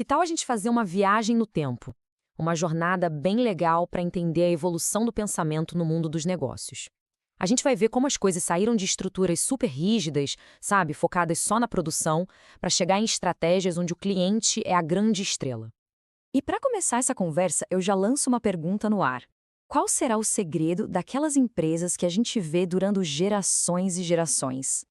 Que tal a gente fazer uma viagem no tempo? Uma jornada bem legal para entender a evolução do pensamento no mundo dos negócios. A gente vai ver como as coisas saíram de estruturas super rígidas, sabe, focadas só na produção, para chegar em estratégias onde o cliente é a grande estrela. E para começar essa conversa, eu já lanço uma pergunta no ar. Qual será o segredo daquelas empresas que a gente vê durando gerações e gerações?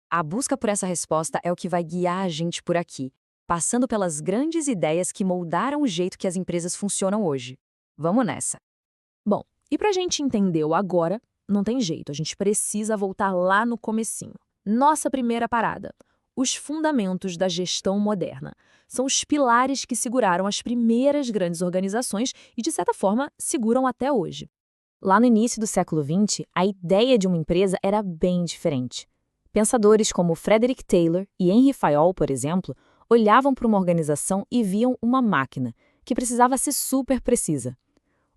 A busca por essa resposta é o que vai guiar a gente por aqui, passando pelas grandes ideias que moldaram o jeito que as empresas funcionam hoje. Vamos nessa! Bom, e para a gente entender o agora, não tem jeito, a gente precisa voltar lá no comecinho. Nossa primeira parada, os fundamentos da gestão moderna. São os pilares que seguraram as primeiras grandes organizações e, de certa forma, seguram até hoje. Lá no início do século XX, a ideia de uma empresa era bem diferente. Pensadores como Frederick Taylor e Henry Fayol, por exemplo, olhavam para uma organização e viam uma máquina, que precisava ser super precisa.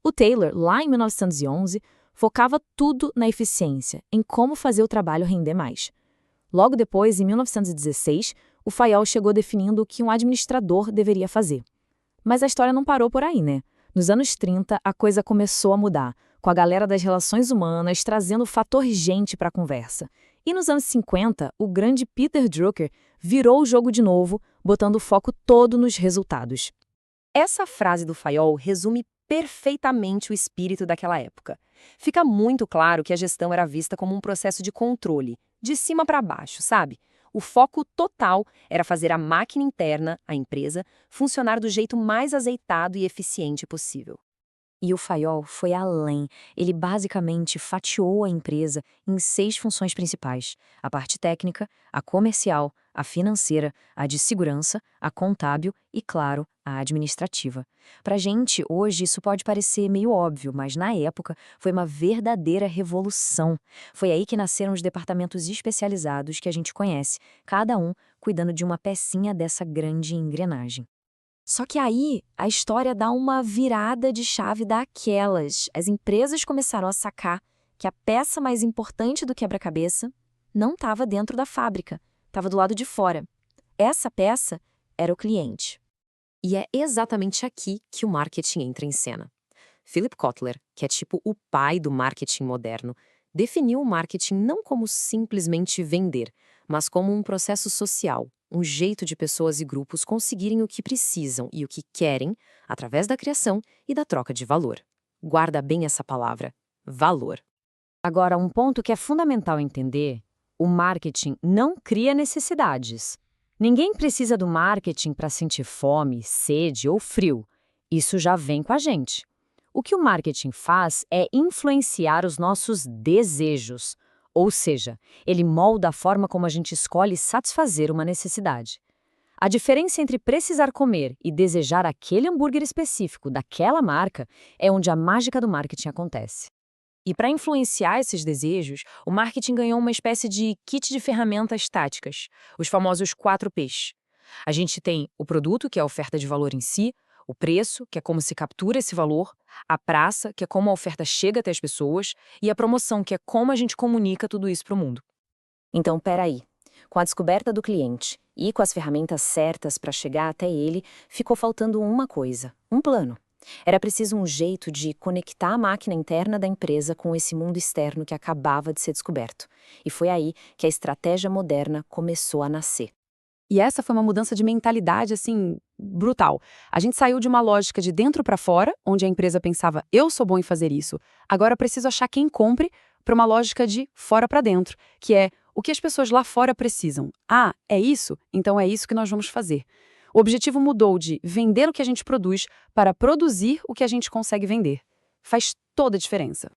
O Taylor, lá em 1911, focava tudo na eficiência, em como fazer o trabalho render mais. Logo depois, em 1916, o Fayol chegou definindo o que um administrador deveria fazer. Mas a história não parou por aí, né? Nos anos 30, a coisa começou a mudar, com a galera das relações humanas trazendo o fator gente para a conversa. E nos anos 50, o grande Peter Drucker virou o jogo de novo, botando o foco todo nos resultados. Essa frase do Fayol resume perfeitamente o espírito daquela época. Fica muito claro que a gestão era vista como um processo de controle, de cima para baixo, sabe? O foco total era fazer a máquina interna, a empresa, funcionar do jeito mais azeitado e eficiente possível. E o Fayol foi além. Ele basicamente fatiou a empresa em 6 funções principais: a parte técnica, a comercial, a financeira, a de segurança, a contábil e, claro, a administrativa. Pra gente, hoje, isso pode parecer meio óbvio, mas na época foi uma verdadeira revolução. Foi aí que nasceram os departamentos especializados que a gente conhece, cada um cuidando de uma pecinha dessa grande engrenagem. Só que aí a história dá uma virada de chave daquelas. As empresas começaram a sacar que a peça mais importante do quebra-cabeça não estava dentro da fábrica, estava do lado de fora. Essa peça era o cliente. E é exatamente aqui que o marketing entra em cena. Philip Kotler, que é tipo o pai do marketing moderno, definiu o marketing não como simplesmente vender, mas como um processo social, um jeito de pessoas e grupos conseguirem o que precisam e o que querem através da criação e da troca de valor. Guarda bem essa palavra, valor. Agora, um ponto que é fundamental entender: o marketing não cria necessidades. Ninguém precisa do marketing para sentir fome, sede ou frio. Isso já vem com a gente. O que o marketing faz é influenciar os nossos desejos. Ou seja, ele molda a forma como a gente escolhe satisfazer uma necessidade. A diferença entre precisar comer e desejar aquele hambúrguer específico daquela marca é onde a mágica do marketing acontece. E para influenciar esses desejos, o marketing ganhou uma espécie de kit de ferramentas táticas, os famosos 4Ps. A gente tem o produto, que é a oferta de valor em si, o preço, que é como se captura esse valor, a praça, que é como a oferta chega até as pessoas, e a promoção, que é como a gente comunica tudo isso para o mundo. Então, peraí. Com a descoberta do cliente e com as ferramentas certas para chegar até ele, ficou faltando uma coisa: um plano. Era preciso um jeito de conectar a máquina interna da empresa com esse mundo externo que acabava de ser descoberto. E foi aí que a estratégia moderna começou a nascer. E essa foi uma mudança de mentalidade, assim, brutal. A gente saiu de uma lógica de dentro para fora, onde a empresa pensava: eu sou bom em fazer isso, agora preciso achar quem compre, para uma lógica de fora para dentro, que é o que as pessoas lá fora precisam. Ah, é isso? Então é isso que nós vamos fazer. O objetivo mudou de vender o que a gente produz para produzir o que a gente consegue vender. Faz toda a diferença.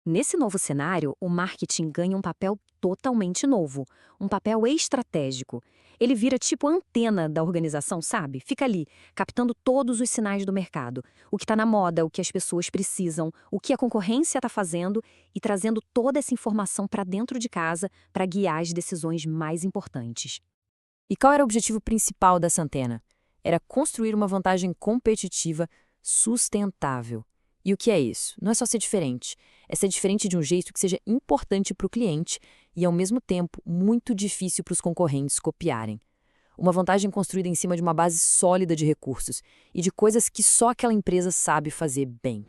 Nesse novo cenário, o marketing ganha um papel totalmente novo, um papel estratégico. Ele vira tipo a antena da organização, sabe? Fica ali, captando todos os sinais do mercado, o que está na moda, o que as pessoas precisam, o que a concorrência está fazendo e trazendo toda essa informação para dentro de casa para guiar as decisões mais importantes. E qual era o objetivo principal dessa antena? Era construir uma vantagem competitiva sustentável. E o que é isso? Não é só ser diferente. É ser diferente de um jeito que seja importante para o cliente e, ao mesmo tempo, muito difícil para os concorrentes copiarem. Uma vantagem construída em cima de uma base sólida de recursos e de coisas que só aquela empresa sabe fazer bem.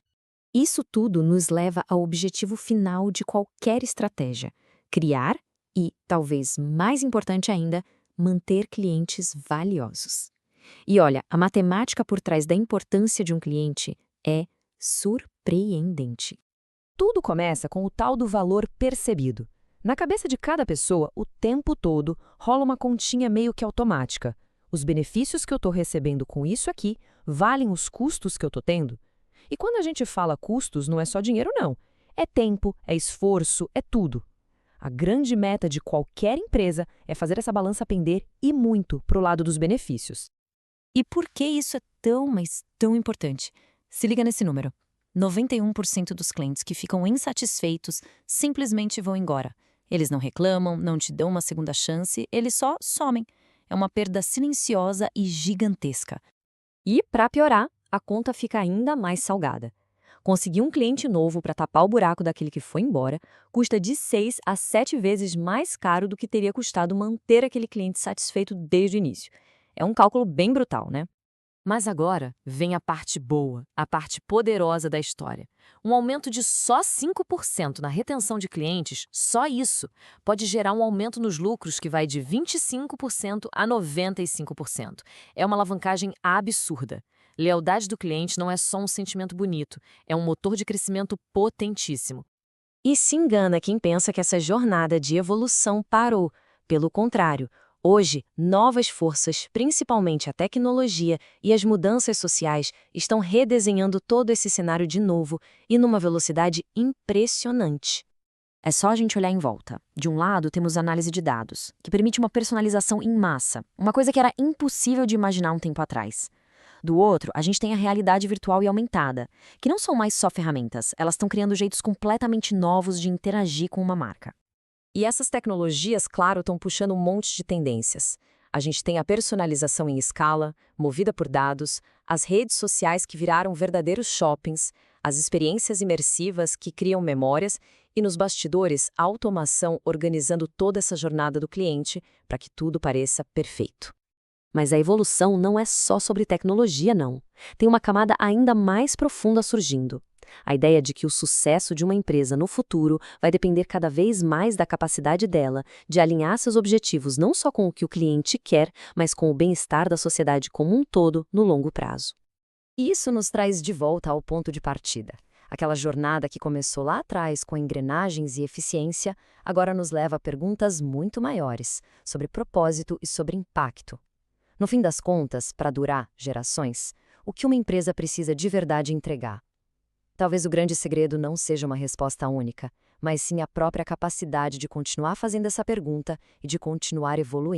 Isso tudo nos leva ao objetivo final de qualquer estratégia: criar e, talvez mais importante ainda, manter clientes valiosos. E olha, a matemática por trás da importância de um cliente é surpreendente. Tudo começa com o tal do valor percebido. Na cabeça de cada pessoa, o tempo todo, rola uma continha meio que automática. Os benefícios que eu estou recebendo com isso aqui valem os custos que eu estou tendo? E quando a gente fala custos, não é só dinheiro, não. É tempo, é esforço, é tudo. A grande meta de qualquer empresa é fazer essa balança pender e muito para o lado dos benefícios. E por que isso é tão, mas tão importante? Se liga nesse número. 91% dos clientes que ficam insatisfeitos simplesmente vão embora. Eles não reclamam, não te dão uma segunda chance, eles só somem. É uma perda silenciosa e gigantesca. E, para piorar, a conta fica ainda mais salgada. Conseguir um cliente novo para tapar o buraco daquele que foi embora custa de 6 a 7 vezes mais caro do que teria custado manter aquele cliente satisfeito desde o início. É um cálculo bem brutal, né? Mas agora vem a parte boa, a parte poderosa da história. Um aumento de só 5% na retenção de clientes, só isso, pode gerar um aumento nos lucros que vai de 25% a 95%. É uma alavancagem absurda. Lealdade do cliente não é só um sentimento bonito, é um motor de crescimento potentíssimo. E se engana quem pensa que essa jornada de evolução parou. Pelo contrário, hoje, novas forças, principalmente a tecnologia e as mudanças sociais, estão redesenhando todo esse cenário de novo e numa velocidade impressionante. É só a gente olhar em volta. De um lado, temos análise de dados, que permite uma personalização em massa, uma coisa que era impossível de imaginar um tempo atrás. Do outro, a gente tem a realidade virtual e aumentada, que não são mais só ferramentas, elas estão criando jeitos completamente novos de interagir com uma marca. E essas tecnologias, claro, estão puxando um monte de tendências. A gente tem a personalização em escala, movida por dados, as redes sociais que viraram verdadeiros shoppings, as experiências imersivas que criam memórias e, nos bastidores, a automação organizando toda essa jornada do cliente para que tudo pareça perfeito. Mas a evolução não é só sobre tecnologia, não. Tem uma camada ainda mais profunda surgindo. A ideia de que o sucesso de uma empresa no futuro vai depender cada vez mais da capacidade dela de alinhar seus objetivos não só com o que o cliente quer, mas com o bem-estar da sociedade como um todo no longo prazo. E isso nos traz de volta ao ponto de partida. Aquela jornada que começou lá atrás com engrenagens e eficiência, agora nos leva a perguntas muito maiores sobre propósito e sobre impacto. No fim das contas, para durar gerações, o que uma empresa precisa de verdade entregar? Talvez o grande segredo não seja uma resposta única, mas sim a própria capacidade de continuar fazendo essa pergunta e de continuar evoluindo.